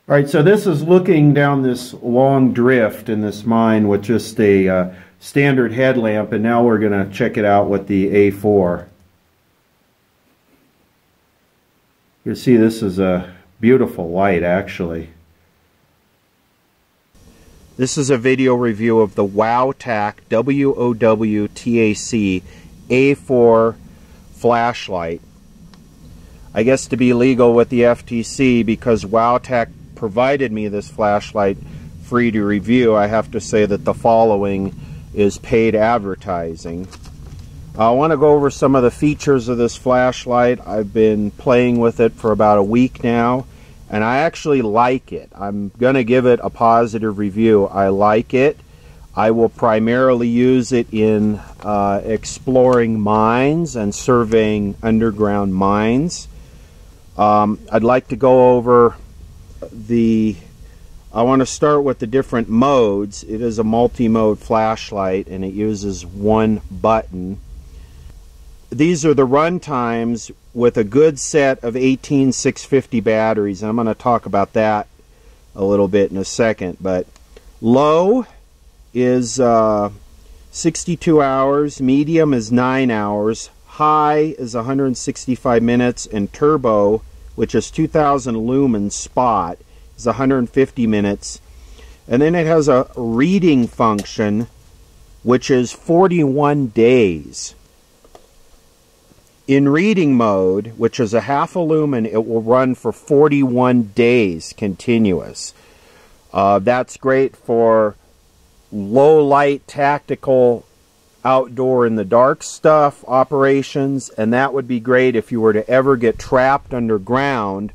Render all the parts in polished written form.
All right, so this is looking down this long drift in this mine with just a standard headlamp, and now we're going to check it out with the A4. You see this is a beautiful light, actually. This is a video review of the WOWTAC, W-O-W-T-A-C A4 flashlight. I guess to be legal with the FTC, because WOWTAC provided me this flashlight free to review, I have to say that the following is paid advertising. I want to go over some of the features of this flashlight. I've been playing with it for about a week now, and I actually like it. I'm going to give it a positive review. I like it. I will primarily use it in exploring mines and surveying underground mines. I'd like to go over I want to start with the different modes. It is a multi-mode flashlight, and it uses one button. These are the run times with a good set of 18650 batteries. I'm going to talk about that a little bit in a second. But low is 62 hours, medium is 9 hours, high is 165 minutes, and turbo, which is 2000 lumen spot, is 150 minutes. And then it has a reading function, which is 41 days. In reading mode, which is a half a lumen, it will run for 41 days continuous. That's great for low light tactical outdoor in the dark stuff operations, and that would be great if you were to ever get trapped underground,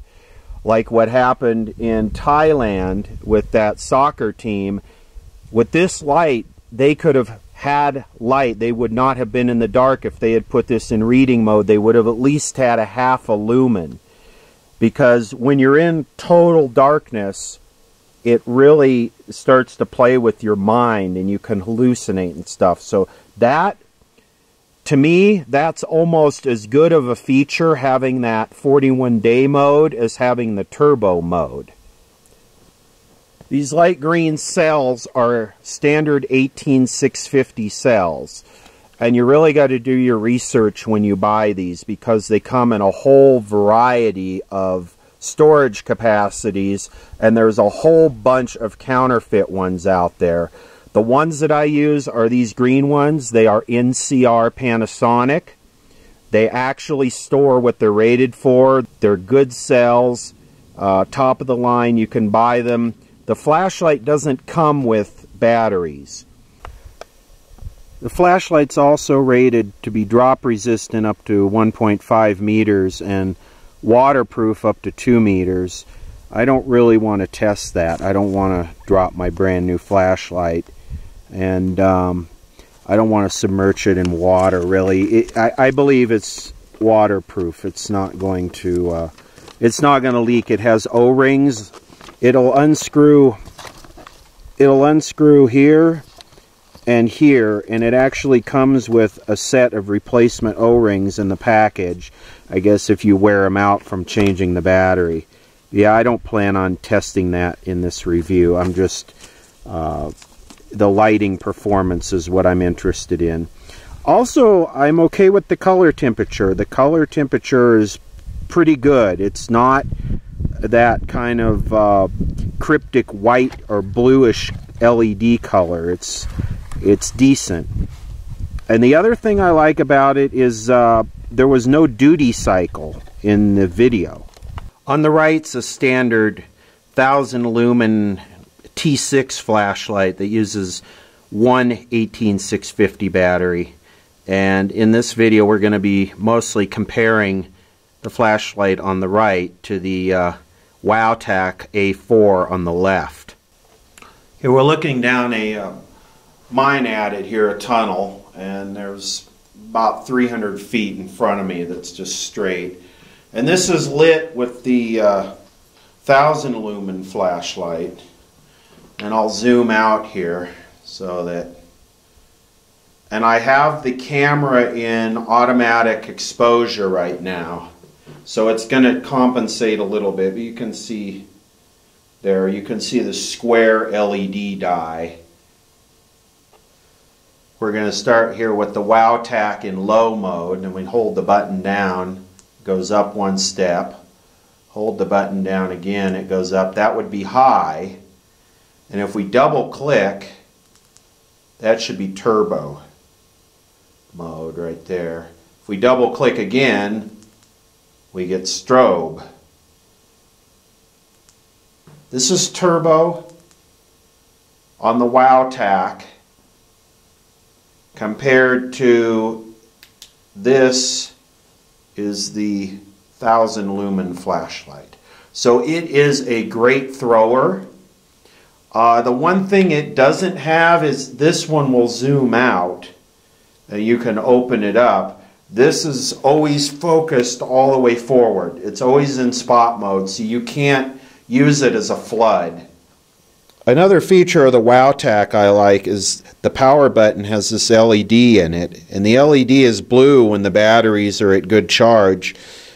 like what happened in Thailand with that soccer team. With this light, they could have had light. They would not have been in the dark if they had put this in reading mode. They would have at least had a half a lumen, because when you're in total darkness, it really starts to play with your mind and you can hallucinate and stuff. So that, to me, that's almost as good of a feature, having that 41-day mode, as having the turbo mode. These light green cells are standard 18650 cells. And you really got to do your research when you buy these, because they come in a whole variety of storage capacities, and there's a whole bunch of counterfeit ones out there. The ones that I use are these green ones. They are NCR Panasonic. They actually store what they're rated for. They're good cells, top of the line. You can buy them. The flashlight doesn't come with batteries. The flashlight's also rated to be drop resistant up to 1.5 meters and waterproof up to 2 meters. I don't really want to test that. I don't want to drop my brand new flashlight, and I don't want to submerge it in water, really. I believe it's waterproof. It's not going to leak. It has O-rings. It'll unscrew here and here, and it actually comes with a set of replacement O-rings in the package, I guess, if you wear them out from changing the battery. Yeah, I don't plan on testing that in this review. I'm just, the lighting performance is what I'm interested in. Also, I'm okay with the color temperature. The color temperature is pretty good. It's not that kind of cryptic white or bluish LED color. It's decent. And the other thing I like about it is there was no duty cycle in the video. On the right's a standard 1000 lumen T6 flashlight that uses one 18650 battery. And in this video we're going to be mostly comparing the flashlight on the right to the WOWTAC A4 on the left. Here we're looking down a mine adit here, a tunnel, and there's about 300 feet in front of me that's just straight. And this is lit with the 1000 lumen flashlight. And I'll zoom out here so that, and I have the camera in automatic exposure right now, so it's going to compensate a little bit, but you can see there. You can see the square LED die. We're going to start here with the WOWTAC in low mode, and we hold the button down, it goes up one step. Hold the button down again, it goes up. That would be high. And if we double click, that should be turbo mode right there. If we double click again, we get strobe. This is turbo on the WOWTAC compared to this is the 1000 lumen flashlight. So it is a great thrower. The one thing it doesn't have is this one will zoom out. You can open it up. This is always focused all the way forward. It's always in spot mode, so you can't use it as a flood. Another feature of the WOWTAC I like is the power button has this LED in it, and the LED is blue when the batteries are at good charge,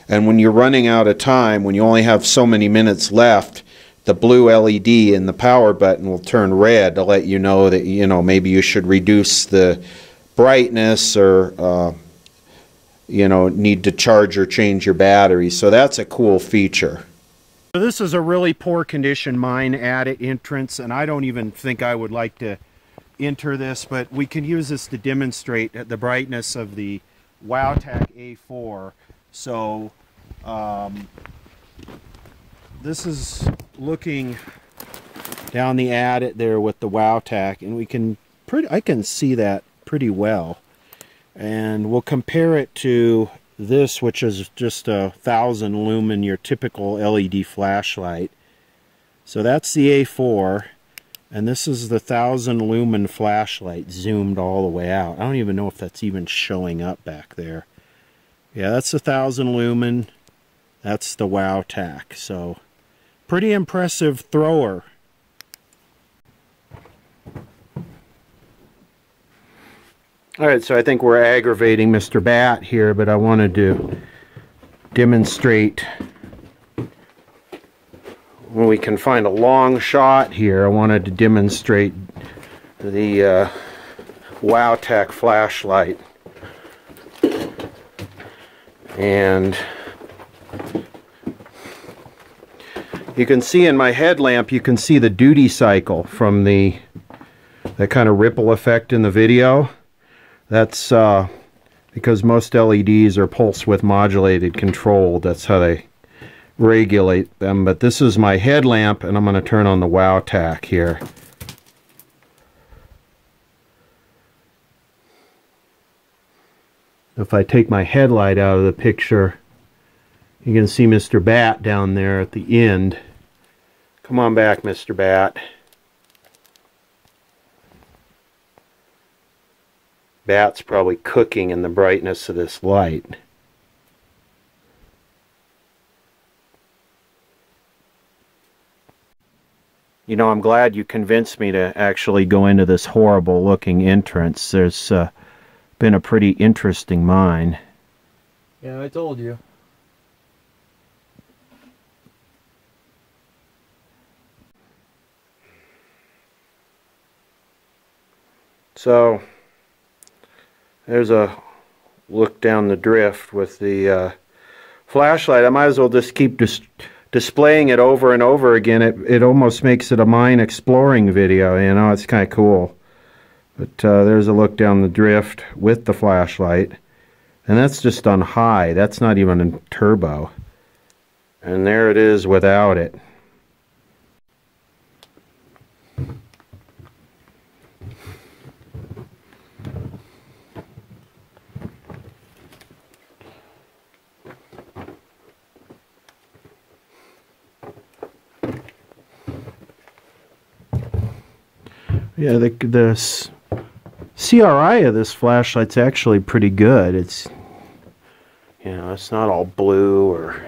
and when you're running out of time, when you only have so many minutes left, the blue LED in the power button will turn red to let you know that maybe you should reduce the brightness or need to charge or change your battery. So that's a cool feature. So this is a really poor condition mine adit entrance, and I don't even think I would like to enter this, but we can use this to demonstrate the brightness of the WOWTAC A4. So this is looking down the adit there with the WOWTAC, and I can see that pretty well. And we'll compare it to this, which is just a 1000 lumen, your typical LED flashlight. So that's the A4, and this is the 1000 lumen flashlight zoomed all the way out. I don't even know if that's even showing up back there. Yeah, that's the 1000 lumen. That's the WOWTAC. So pretty impressive thrower. Alright, so I think we're aggravating Mr. Bat here, but I wanted to demonstrate when we can find a long shot here. I wanted to demonstrate the WOWTAC flashlight. And you can see in my headlamp, you can see the duty cycle from that kind of ripple effect in the video. That's because most LEDs are pulse width modulated controlled. That's how they regulate them. But this is my headlamp, and I'm going to turn on the WOWTAC here. If I take my headlight out of the picture, you can see Mr. Bat down there at the end. Come on back, Mr. Bat. Bat's probably cooking in the brightness of this light. I'm glad you convinced me to actually go into this horrible looking entrance. There's been a pretty interesting mine. Yeah, I told you. So there's a look down the drift with the flashlight. I might as well just keep displaying it over and over again. It almost makes it a mine exploring video, it's kind of cool. But there's a look down the drift with the flashlight. And that's just on high. That's not even in turbo. And there it is without it. Yeah, the CRI of this flashlight's actually pretty good. It's, it's not all blue or...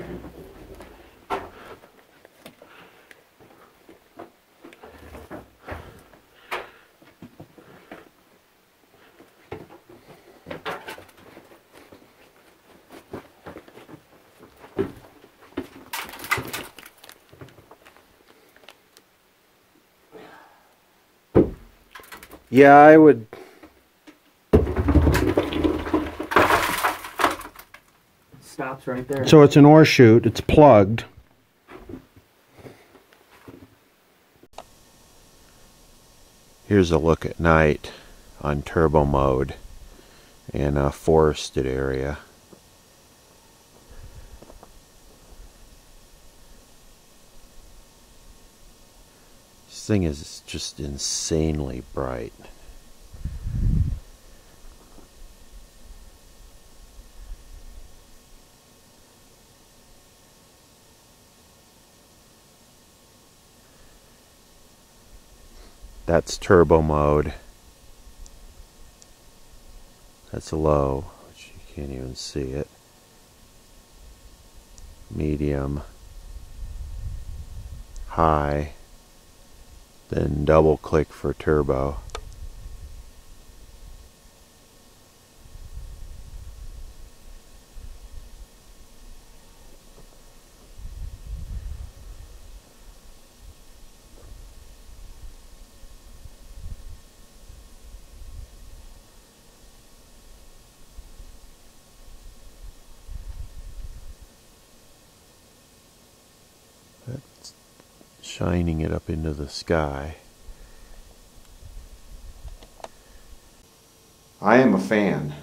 Yeah, I would. Stops right there. So it's an ore chute, it's plugged. Here's a look at night on turbo mode in a forested area. This thing is just insanely bright. That's turbo mode. That's low, which you can't even see it. Medium. High. Then double click for turbo. That's shining it up into the sky. I am a fan.